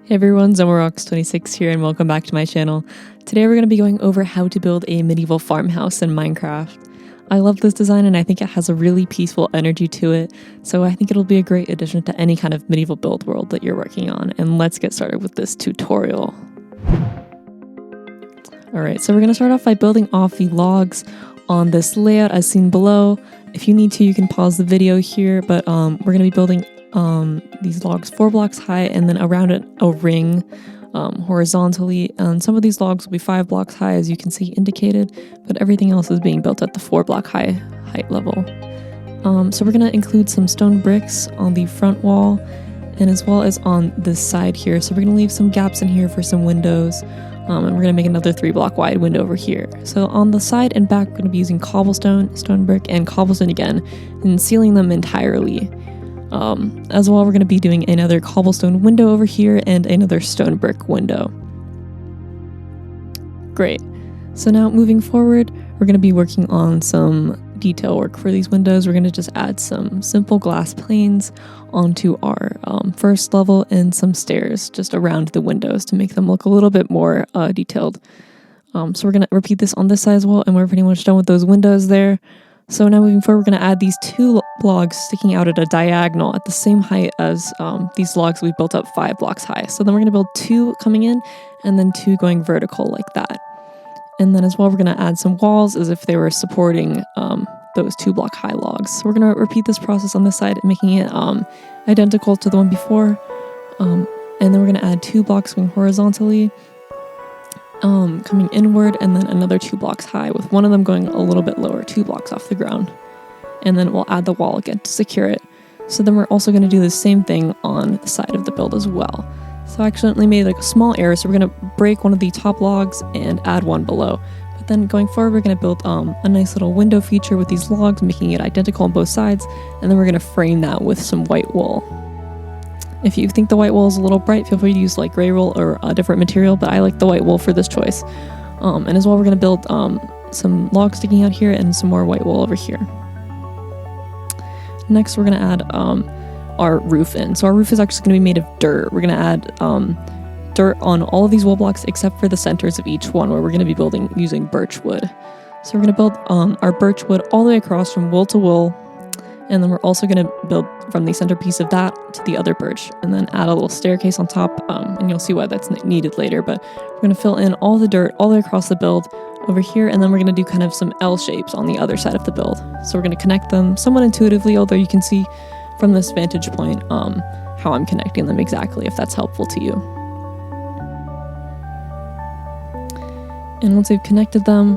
Hey everyone, Zomarox26 here and welcome back to my channel. Today we're going to be going over how to build a medieval farmhouse in Minecraft. I love this design and I think it has a really peaceful energy to it, so I think it'll be a great addition to any kind of medieval build world that you're working on. And let's get started with this tutorial. Alright, so we're going to start off by building off the logs on this layout as seen below. If you need to, you can pause the video here, but we're going to be building these logs 4 blocks high and then around it a ring horizontally, and some of these logs will be 5 blocks high as you can see indicated, but everything else is being built at the 4 block high height level. So we're going to include some stone bricks on the front wall and as well as on this side here, so we're going to leave some gaps in here for some windows, and we're going to make another 3 block wide window over here. So on the side and back we're going to be using cobblestone, stone brick, and cobblestone again and sealing them entirely. As well, we're going to be doing another cobblestone window over here and another stone brick window. Great. So now moving forward, we're going to be working on some detail work for these windows. We're going to just add some simple glass planes onto our first level and some stairs just around the windows to make them look a little bit more detailed. So we're going to repeat this on this side as well, and we're pretty much done with those windows there. So now moving forward, we're going to add these 2 logs sticking out at a diagonal at the same height as these logs we built up 5 blocks high. So then we're going to build 2 coming in and then 2 going vertical like that. And then as well, we're going to add some walls as if they were supporting those 2 block high logs. So we're going to repeat this process on this side, making it identical to the one before. And then we're going to add 2 blocks going horizontally, coming inward, and then another 2 blocks high with one of them going a little bit lower, 2 blocks off the ground. And then we'll add the wall again to secure it. So then we're also going to do the same thing on the side of the build as well. So I accidentally made like a small error, so we're going to break one of the top logs and add one below. But then going forward, we're going to build a nice little window feature with these logs, making it identical on both sides, and then we're going to frame that with some white wool. If you think the white wool is a little bright, feel free to use like gray wool or a different material, but I like the white wool for this choice. And as well, we're going to build some logs sticking out here and some more white wool over here. Next, we're going to add our roof in. So our roof is actually going to be made of dirt. We're going to add dirt on all of these wool blocks except for the centers of each one, where we're going to be building using birch wood. So we're going to build our birch wood all the way across from wool to wool. And then we're also going to build from the centerpiece of that to the other birch, and then add a little staircase on top, and you'll see why that's needed later. But we're going to fill in all the dirt all the way across the build over here, and then we're going to do kind of some L shapes on the other side of the build. So we're going to connect them somewhat intuitively, although you can see from this vantage point how I'm connecting them exactly, if that's helpful to you. And once we've connected them,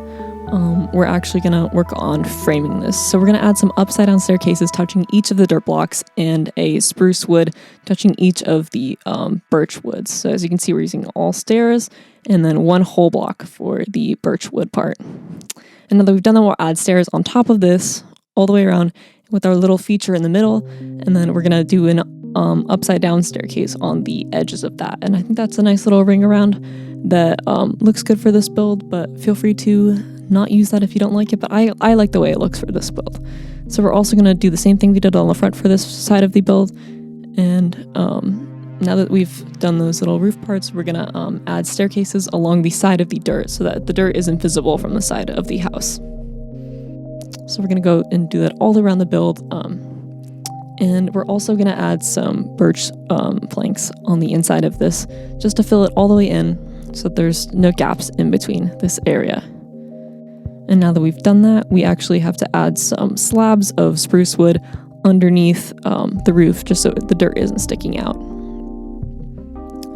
we're actually going to work on framing this. So we're going to add some upside down staircases touching each of the dirt blocks and a spruce wood touching each of the birch woods. So as you can see, we're using all stairs and then 1 whole block for the birch wood part. And now that we've done that, we'll add stairs on top of this all the way around with our little feature in the middle. And then we're going to do an upside down staircase on the edges of that. And I think that's a nice little ring around that looks good for this build, but feel free to not use that if you don't like it, but I like the way it looks for this build. So we're also going to do the same thing we did on the front for this side of the build, and now that we've done those little roof parts, we're going to add staircases along the side of the dirt so that the dirt isn't visible from the side of the house. So we're going to go and do that all around the build, and we're also going to add some birch planks on the inside of this just to fill it all the way in so that there's no gaps in between this area. And now that we've done that, we actually have to add some slabs of spruce wood underneath the roof just so the dirt isn't sticking out.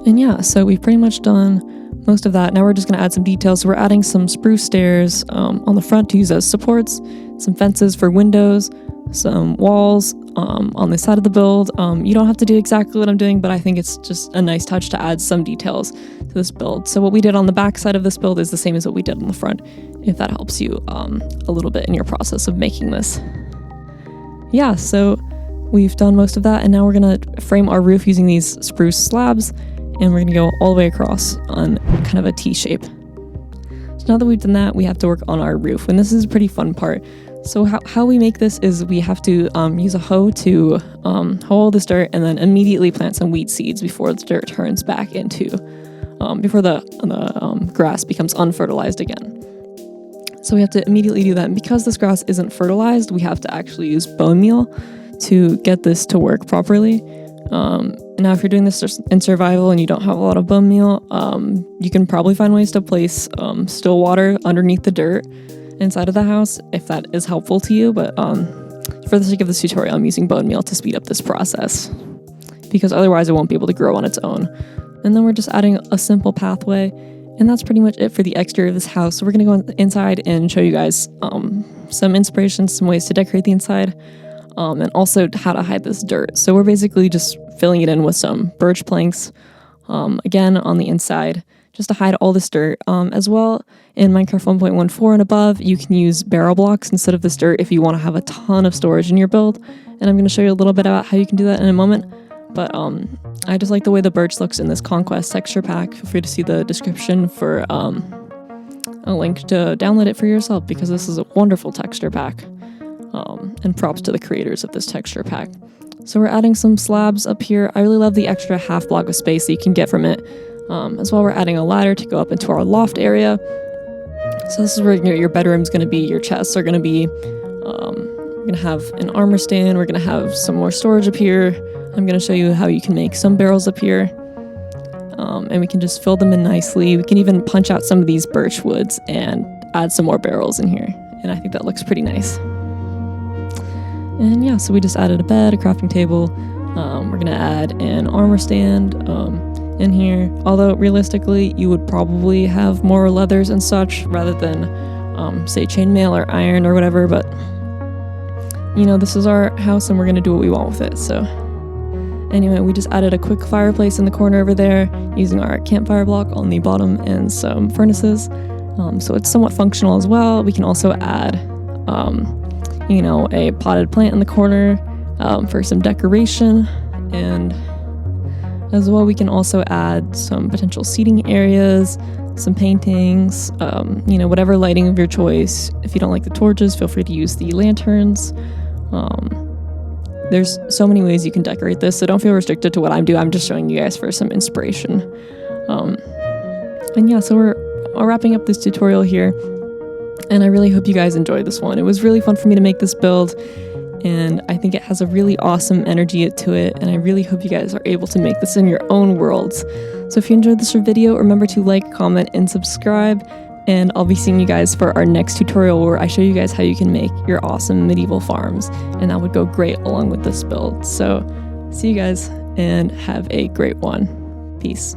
And yeah, so we've pretty much done most of that. Now we're just going to add some details. So we're adding some spruce stairs on the front to use as supports, some fences for windows, some walls on the side of the build. You don't have to do exactly what I'm doing, but I think it's just a nice touch to add some details to this build. So what we did on the back side of this build is the same as what we did on the front, if that helps you a little bit in your process of making this. Yeah, so we've done most of that, and now we're going to frame our roof using these spruce slabs, and we're going to go all the way across on kind of a T shape. So now that we've done that, we have to work on our roof, and this is a pretty fun part. So how we make this is we have to use a hoe to hoe all this dirt and then immediately plant some wheat seeds before the dirt turns back into, before the grass becomes unfertilized again. So we have to immediately do that. And because this grass isn't fertilized, we have to actually use bone meal to get this to work properly. Now, if you're doing this in survival and you don't have a lot of bone meal, you can probably find ways to place still water underneath the dirt inside of the house if that is helpful to you. But for the sake of this tutorial, I'm using bone meal to speed up this process because otherwise it won't be able to grow on its own. And then we're just adding a simple pathway, and that's pretty much it for the exterior of this house. So we're going to go inside and show you guys some inspiration, some ways to decorate the inside, and also how to hide this dirt. So we're basically just filling it in with some birch planks, again on the inside, just to hide all this dirt. As well, in Minecraft 1.14 and above, you can use barrel blocks instead of this dirt if you want to have a ton of storage in your build. And I'm going to show you a little bit about how you can do that in a moment. But I just like the way the birch looks in this Conquest texture pack. Feel free to see the description for a link to download it for yourself, because this is a wonderful texture pack. And props to the creators of this texture pack. So we're adding some slabs up here. I really love the extra half block of space that you can get from it. As well, we're adding a ladder to go up into our loft area. So this is where your bedroom's going to be, your chests are going to be. We're going to have an armor stand. We're going to have some more storage up here. I'm going to show you how you can make some barrels up here. And we can just fill them in nicely. We can even punch out some of these birch woods and add some more barrels in here. And I think that looks pretty nice. And yeah, so we just added a bed, a crafting table. We're going to add an armor stand in here. Although realistically, you would probably have more leathers and such rather than, say, chainmail or iron or whatever. But, you know, this is our house and we're going to do what we want with it. So anyway, we just added a quick fireplace in the corner over there using our campfire block on the bottom and some furnaces. So it's somewhat functional as well. We can also add, you know, a potted plant in the corner for some decoration. And as well, we can also add some potential seating areas, some paintings, you know, whatever lighting of your choice. If you don't like the torches, feel free to use the lanterns. There's so many ways you can decorate this, so don't feel restricted to what I'm doing. I'm just showing you guys for some inspiration. And yeah, so we're wrapping up this tutorial here, and I really hope you guys enjoyed this one. It was really fun for me to make this build, and I think it has a really awesome energy to it, and I really hope you guys are able to make this in your own worlds. So if you enjoyed this video, remember to like, comment, and subscribe, and I'll be seeing you guys for our next tutorial where I show you guys how you can make your awesome medieval farms, and that would go great along with this build. So see you guys, and have a great one. Peace.